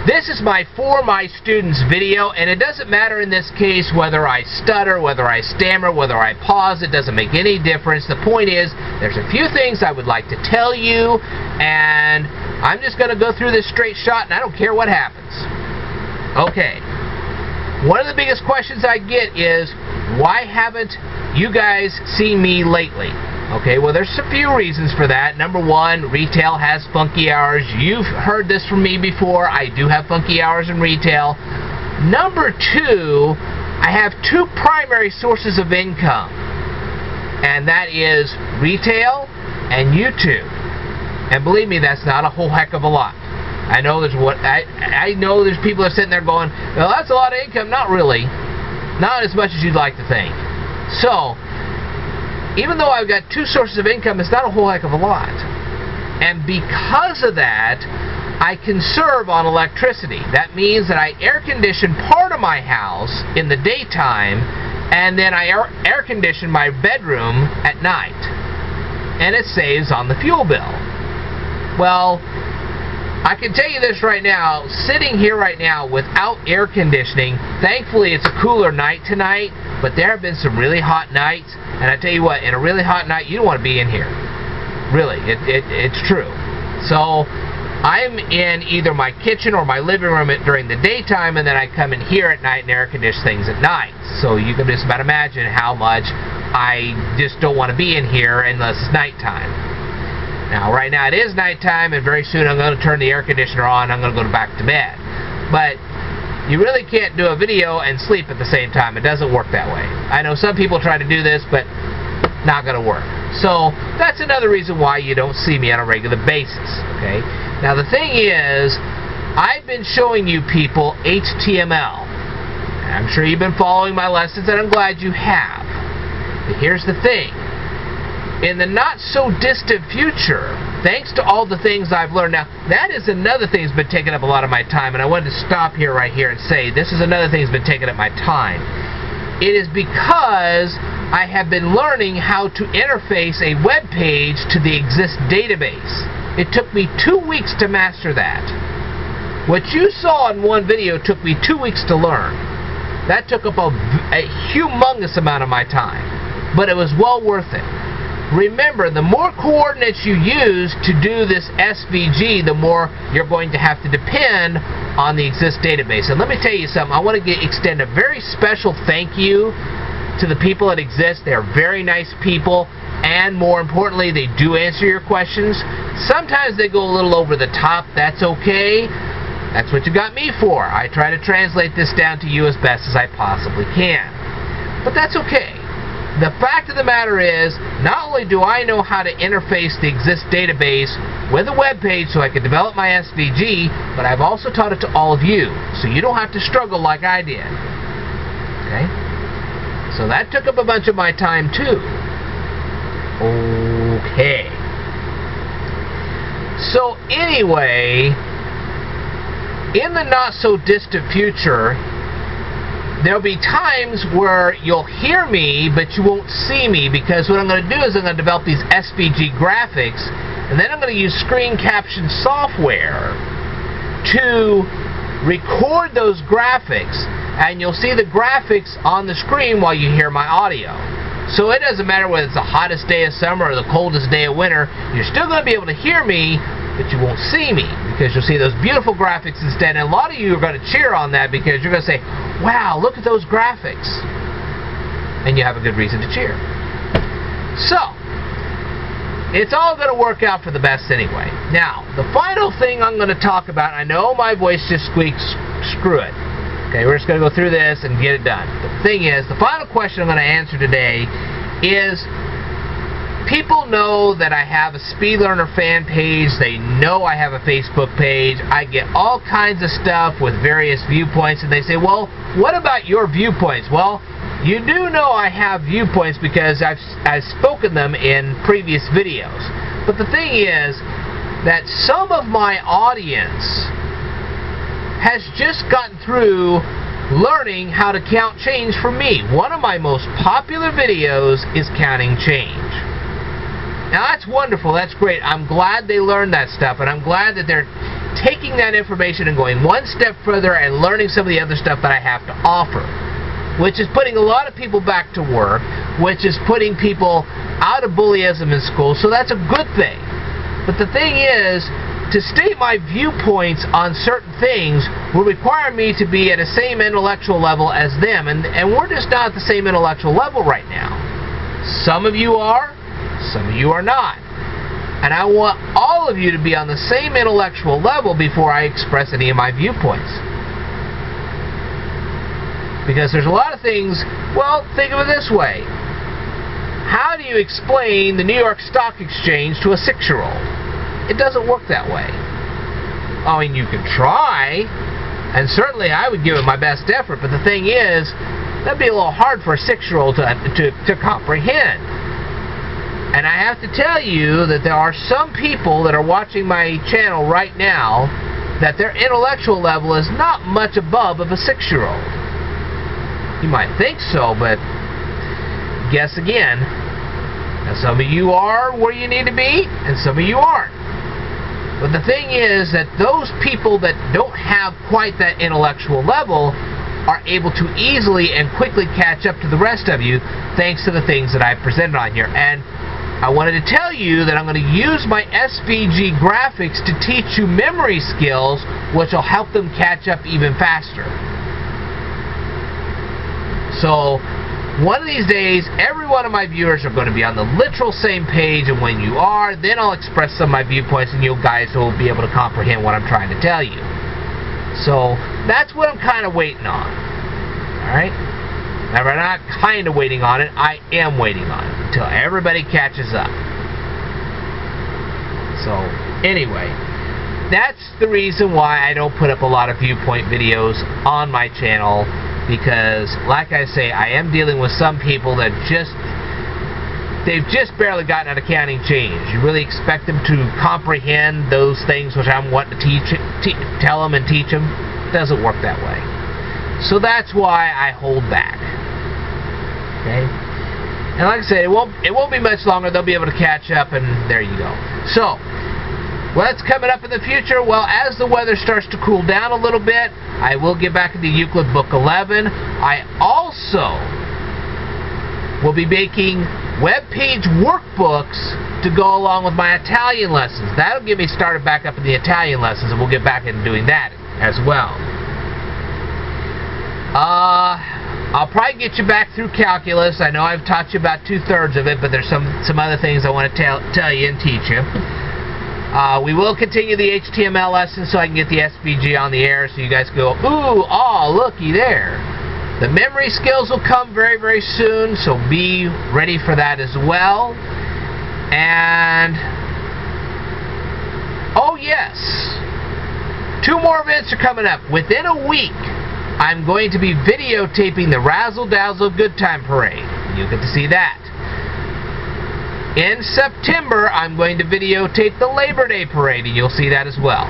This is my For My Students video, and it doesn't matter in this case whether I stutter, whether I stammer, whether I pause. It doesn't make any difference. The point is, there's a few things I would like to tell you, and I'm just going to go through this straight shot, and I don't care what happens. Okay. One of the biggest questions I get is, why haven't you guys seen me lately? Okay, well, there's a few reasons for that. Number one, retail has funky hours. You've heard this from me before. I do have funky hours in retail. Number two, I have two primary sources of income, and that is retail and YouTube. And believe me, that's not a whole heck of a lot. I know there's people that are sitting there going, well, that's a lot of income. Not really. Not as much as you'd like to think. So, even though I've got two sources of income, it's not a whole heck of a lot. And because of that, I conserve on electricity. That means that I air condition part of my house in the daytime, and then I air condition my bedroom at night. And it saves on the fuel bill. Well, I can tell you this right now, sitting here right now without air conditioning, thankfully it's a cooler night tonight, but there have been some really hot nights, and I tell you what, in a really hot night, you don't want to be in here. Really, it's true. So, I'm in either my kitchen or my living room during the daytime, and then I come in here at night and air condition things at night. So you can just about imagine how much I just don't want to be in here unless it's nighttime. Now, right now it is nighttime, and very soon I'm going to turn the air conditioner on. I'm going to go back to bed. But you really can't do a video and sleep at the same time. It doesn't work that way. I know some people try to do this, but not going to work. So that's another reason why you don't see me on a regular basis. Okay. Now the thing is, I've been showing you people HTML. And I'm sure you've been following my lessons, and I'm glad you have. But here's the thing. In the not-so-distant future, thanks to all the things I've learned, now, that is another thing that's been taking up a lot of my time, and I wanted to stop here right here and say, this is another thing that's been taking up my time. It is because I have been learning how to interface a web page to the Exist database. It took me 2 weeks to master that. What you saw in one video took me 2 weeks to learn. That took up a humongous amount of my time, but it was well worth it. Remember, the more coordinates you use to do this SVG, the more you're going to have to depend on the Exist database. And let me tell you something. I want to extend a very special thank you to the people at Exist. They're very nice people, and more importantly, they do answer your questions. Sometimes they go a little over the top. That's okay. That's what you got me for. I try to translate this down to you as best as I possibly can. But that's okay. The fact of the matter is, not only do I know how to interface the Exist database with a web page so I can develop my SVG, but I've also taught it to all of you, so you don't have to struggle like I did. Okay? So that took up a bunch of my time too. Okay. So anyway, in the not-so-distant future, there'll be times where you'll hear me, but you won't see me, because what I'm going to do is I'm going to develop these SVG graphics, and then I'm going to use screen caption software to record those graphics, and you'll see the graphics on the screen while you hear my audio. So it doesn't matter whether it's the hottest day of summer or the coldest day of winter, you're still going to be able to hear me, but you won't see me, because you'll see those beautiful graphics instead. And a lot of you are going to cheer on that, because you're going to say, wow, look at those graphics. And you have a good reason to cheer. So, it's all going to work out for the best anyway. Now, the final thing I'm going to talk about, I know my voice just squeaks, screw it. Okay, we're just going to go through this and get it done. But the thing is, the final question I'm going to answer today is, people know that I have a Speed Learner fan page. They know I have a Facebook page. I get all kinds of stuff with various viewpoints, and they say, well, what about your viewpoints? Well, you do know I have viewpoints because I've spoken them in previous videos. But the thing is that some of my audience has just gotten through learning how to count change from me. One of my most popular videos is counting change. Now that's wonderful, that's great. I'm glad they learned that stuff, and I'm glad that they're taking that information and going one step further and learning some of the other stuff that I have to offer, which is putting a lot of people back to work, which is putting people out of bullyism in school, so that's a good thing. But the thing is, to state my viewpoints on certain things will require me to be at the same intellectual level as them, and we're just not at the same intellectual level right now. Some of you are, some of you are not. And I want all of you to be on the same intellectual level before I express any of my viewpoints. Because there's a lot of things, well, think of it this way. How do you explain the New York Stock Exchange to a 6-year-old? It doesn't work that way. I mean, you can try, and certainly I would give it my best effort, but the thing is, that'd be a little hard for a 6-year-old to comprehend. And I have to tell you that there are some people that are watching my channel right now that their intellectual level is not much above of a 6-year-old. You might think so, but guess again. Now, some of you are where you need to be, and some of you aren't. But the thing is that those people that don't have quite that intellectual level are able to easily and quickly catch up to the rest of you thanks to the things that I presented on here. And I wanted to tell you that I'm going to use my SVG graphics to teach you memory skills, which will help them catch up even faster. So, one of these days, every one of my viewers are going to be on the literal same page, and when you are, then I'll express some of my viewpoints, and you guys will be able to comprehend what I'm trying to tell you. So, that's what I'm kind of waiting on. Alright? Now, we're not kind of waiting on it, I am waiting on it, until everybody catches up. So, anyway, that's the reason why I don't put up a lot of viewpoint videos on my channel, because, like I say, I am dealing with some people that they've just barely gotten out of counting change. You really expect them to comprehend those things which I'm wanting to tell them and teach them? It doesn't work that way. So that's why I hold back. Okay? And like I said, it won't be much longer. They'll be able to catch up, and there you go. So, what's coming up in the future? Well, as the weather starts to cool down a little bit, I will get back into Euclid Book 11. I also will be making web page workbooks to go along with my Italian lessons. That'll get me started back up in the Italian lessons, and we'll get back into doing that as well. I'll probably get you back through calculus. I know I've taught you about 2/3 of it, but there's some other things I want to tell you and teach you. We will continue the HTML lesson so I can get the SVG on the air so you guys go, ooh, oh, looky there. The memory skills will come very, very soon, so be ready for that as well. And, oh yes, 2 more events are coming up. Within a week, I'm going to be videotaping the Razzle Dazzle Good Time Parade. You'll get to see that. In September, I'm going to videotape the Labor Day Parade, and you'll see that as well.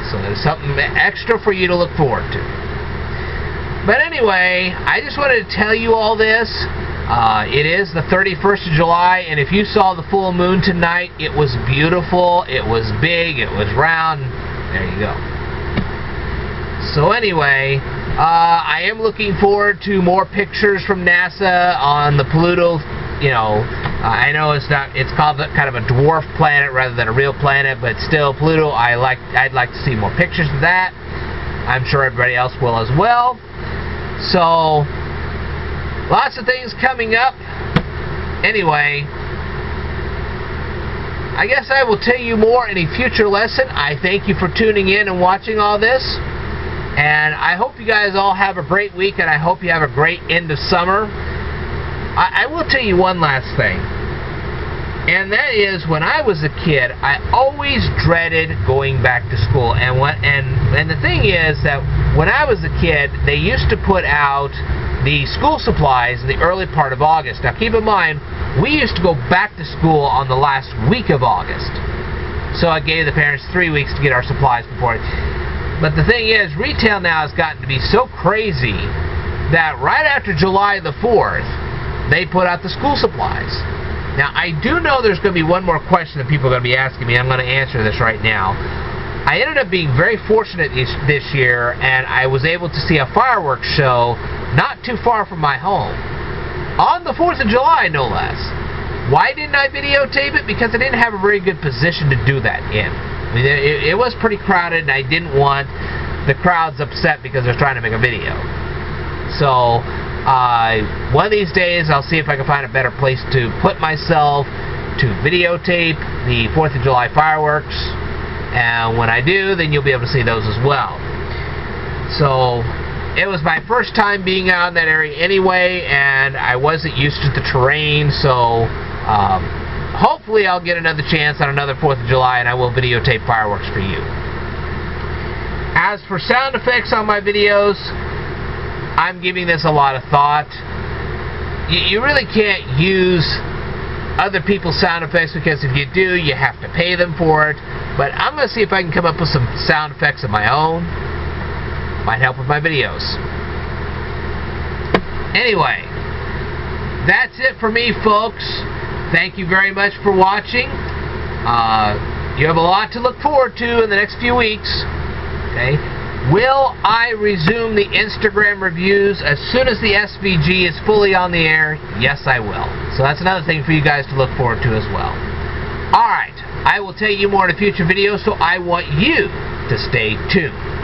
So there's something extra for you to look forward to. But anyway, I just wanted to tell you all this. It is the 31st of July, and if you saw the full moon tonight, it was beautiful, it was big, it was round. There you go. So anyway, I am looking forward to more pictures from NASA on the Pluto. You know, I know it's called kind of a dwarf planet rather than a real planet, but still, Pluto, I'd like to see more pictures of that. I'm sure everybody else will as well. So, lots of things coming up. Anyway, I guess I will tell you more in a future lesson. I thank you for tuning in and watching all this. And I hope you guys all have a great week, and I hope you have a great end of summer. I will tell you one last thing, and that is, when I was a kid, I always dreaded going back to school. And the thing is that when I was a kid, they used to put out the school supplies in the early part of August. Now keep in mind, we used to go back to school on the last week of August. So I gave the parents 3 weeks to get our supplies before. But the thing is, retail now has gotten to be so crazy that right after July the 4th, they put out the school supplies. Now, I do know there's going to be one more question that people are going to be asking me. I'm going to answer this right now. I ended up being very fortunate this year, and I was able to see a fireworks show not too far from my home. On the 4th of July, no less. Why didn't I videotape it? Because I didn't have a very good position to do that in. I mean, it was pretty crowded, and I didn't want the crowds upset because I was trying to make a video. So, one of these days, I'll see if I can find a better place to put myself to videotape the 4th of July fireworks. And when I do, then you'll be able to see those as well. So, it was my first time being out in that area anyway, and I wasn't used to the terrain, so hopefully I'll get another chance on another 4th of July, and I will videotape fireworks for you. As for sound effects on my videos, I'm giving this a lot of thought. You really can't use other people's sound effects, because if you do, you have to pay them for it. But I'm going to see if I can come up with some sound effects of my own. Might help with my videos. Anyway, that's it for me, folks. Thank you very much for watching. You have a lot to look forward to in the next few weeks. Okay. Will I resume the Instagram reviews as soon as the SVG is fully on the air? Yes, I will. So that's another thing for you guys to look forward to as well. Alright, I will tell you more in a future video, so I want you to stay tuned.